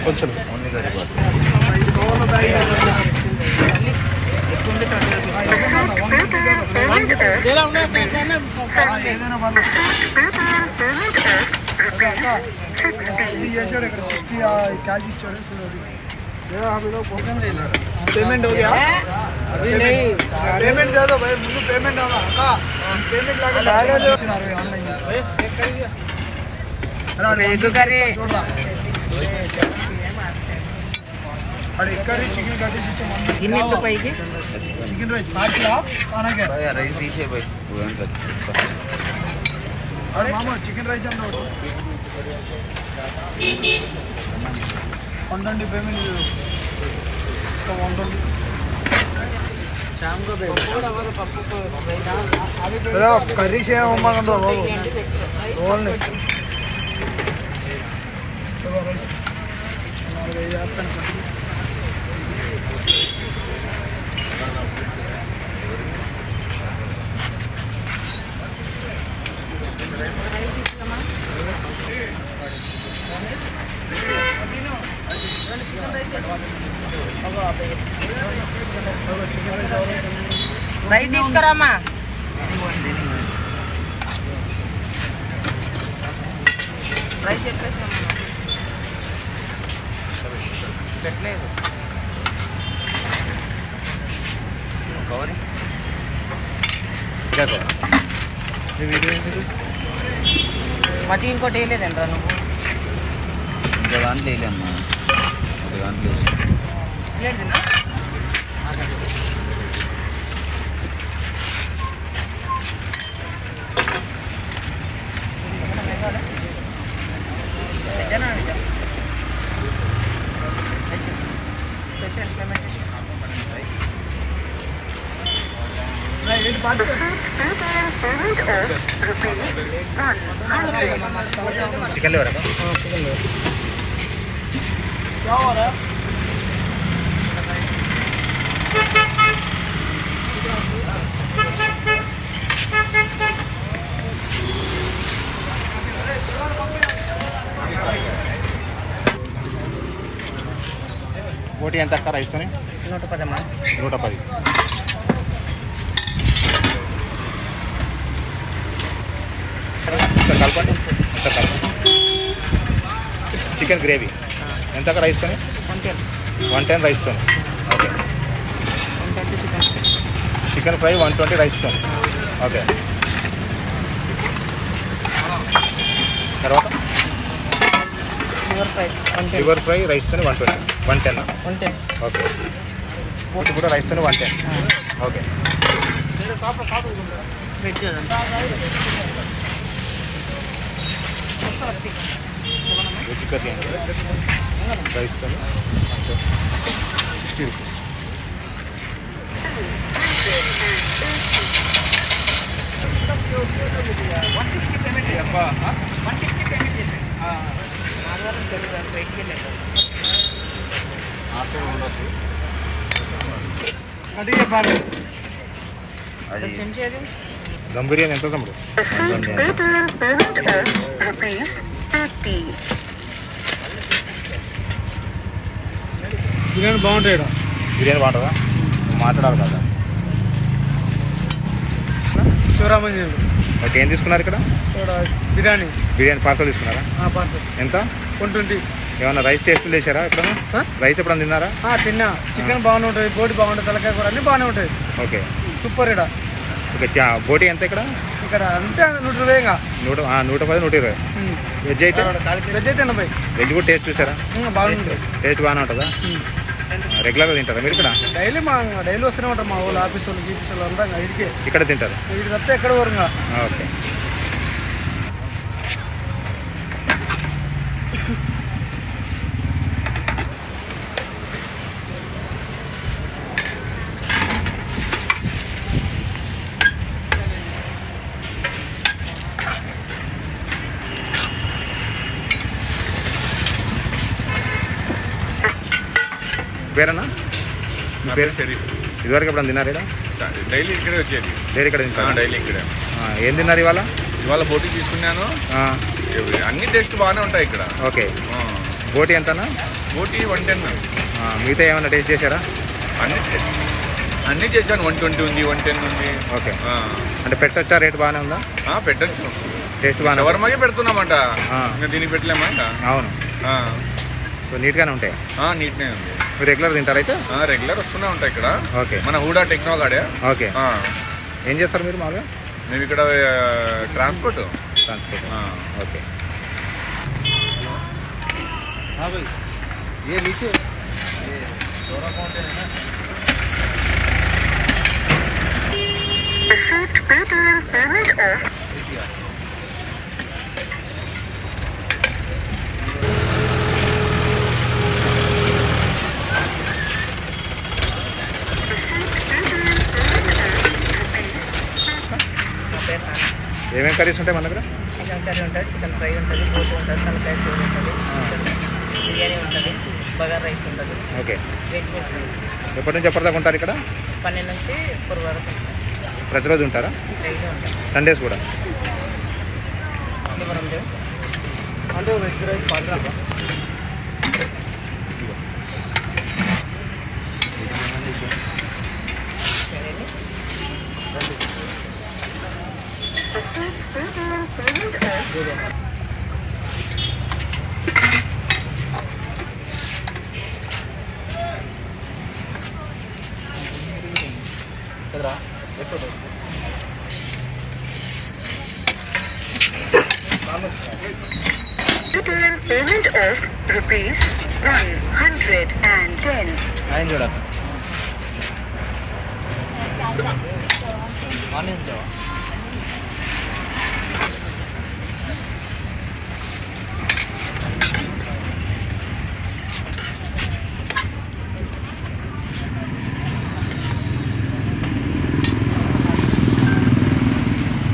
కొంచెం చేసాడు ఇక్కడ 60 క్యాష్ ఇచ్చాడు पेमेंट हो गया अभी नहीं पेमेंट दे दो भाई मुझे पेमेंट आना का पेमेंट लगा ऑनलाइन अरे एक करे अरे करी चिकन कटी सिस्टम గిన్నె ఎంత పైకి चिकन राइस 5 लाख खाना क्या రైస్ తీసే పోయి अरे मामा चिकन राइस अंदर 120 पेमेंट इसका 120 शाम को अरे कर्री से अम्मा कंदो बाबू रोल ने రైస్ తీసుకురామా రైస్ పెట్టలేదు మళ్ళీ ఇంకోటి వేయలేదంటరా నువ్వు ఇంకో దాంట్లో వేయలేమ్మా ఒక దాంట్లో లేదునా चिकन ले रहा क्या हो रहा है बोटी ఎంత అక్క రైస్ తోని 110 అమ్మా 110 కలపండి చికెన్ గ్రేవీ ఎంత అక్క రైస్ తోని 110 రైస్ తోని ఓకే 120 చికెన్ ఫ్రై 120 రైస్ తోని ఓకే తర్వాత లివర్ ఫ్రై రైస్ తోని 110 ఓకే పూర్తి కూడా రైస్ తోని 110 ఓకే వెజ్ కర్రీ అండి రైస్ తోని 60 రూపీస్ దమ్ బిర్యానీ ఎంత తమ్ముడు బిర్యానీ బాగుంటాయి బిర్యానీ బాగుంటుందా మాట్లాడాలి కదా శివరామంజన్ ఓకే ఏం తీసుకున్నారు ఇక్కడ బిర్యానీ పార్సల్ తీసుకున్నారా పార్సల్ ఎంత 120 ఏమన్నా రైస్ టేస్ట్ చేశారా ఎప్పుడన్నా రైస్ ఎప్పుడన్నా తిన్నారా తిన్నా చికెన్ బాగానే ఉంటుంది బోటి బాగుంటుంది తలకాయ కూర అన్నీ బాగానే ఉంటాయి ఓకే సూపర్ ఇక్కడ ఓకే బోటి ఎంత ఇక్కడ ఇక్కడ అంతే 120 ఇంకా 110 120 వెజ్ అయితే వెజ్ అయితే 80 వెజ్ కూడా టేస్ట్ చూసారా బాగుంటుంది టేస్ట్ బాగానే ఉంటుందా రెగ్యులర్గా తింటారా మీరు ఇక్కడ డైలీ వస్తూనే ఉంటారు మా వాళ్ళు ఆఫీస్ వాళ్ళు గీఫీస్ వాళ్ళు అంతా ఇదికే ఇక్కడ తింటారు ఇది తప్పితే ఎక్కడ వరంగా ఓకే పేరన్నా నా పేరు షరీఫ్. ఇదివరకు ఎప్పుడన్నా తిన్నారా డైలీ ఇక్కడే వచ్చేది. డైలీ ఇక్కడ తింటారా? డైలీ ఇక్కడే. ఏం తిన్నారు ఇవాళ? ఇవాళ బోటి తీసుకున్నాను. ఆ, అన్ని టేస్ట్ బాగానే ఉంటాయి ఇక్కడ. ఓకే. బోటి ఎంతనా? బోటి 110. మిగతా ఏమైనా టేస్ట్ చేశారా? అన్నీ చేశాను. 120 ఉంది, 110 ఉంది. ఓకే. అంటే పెట్టొచ్చా? రేట్ బాగానే ఉందా? పెట్టచ్చు. టేస్ట్ బాగానే షవర్మాకే పెడుతున్నామంట. ఆ. ఇంకా దీనికి పెట్టలేమా ఇంకా? అవును. సో నీట్గానే ఉంటాయి. నీట్నే ఉంది. మీరు రెగ్యులర్ తింటారు అయితే? రెగ్యులర్ వస్తూనే ఉంటాయి ఇక్కడ. ఓకే. మన హూడా టెక్నో గాడే. ఓకే. ఏం చేస్తారు మీరు మామూలుగా? మేము ఇక్కడ ట్రాన్స్పోర్ట్. ఓకే. ये नीचे Received PayTM payment of నా పేరు నాని. ఏమేమి కర్రీస్ ఉంటాయి మన దగ్గర? చికెన్ కర్రీ ఉంటుంది, చికెన్ ఫ్రై ఉంటుంది, బోటి ఉంటుంది, తలకాయ కూర ఉంటుంది, బిర్యానీ ఉంటుంది, బగార్ రైస్ ఉంటుంది, ఓకే. వెజ్ మీల్స్ ఉంటుంది. ఎప్పటి నుంచి ఎప్పటిదాకా ఉంటారు ఇక్కడ? 12 నుంచి 4 వరకు ప్రతిరోజు ఉంటారా? డైలీ ఉంటుంది. సండేస్ కూడా? లివరం దేవ్ అంటే వెజ్ రైస్ పడరా received PayTM payment of కదరా PayTM payment of rupees 110. ఆయన చూడక ఆనియన్స్ లేవా?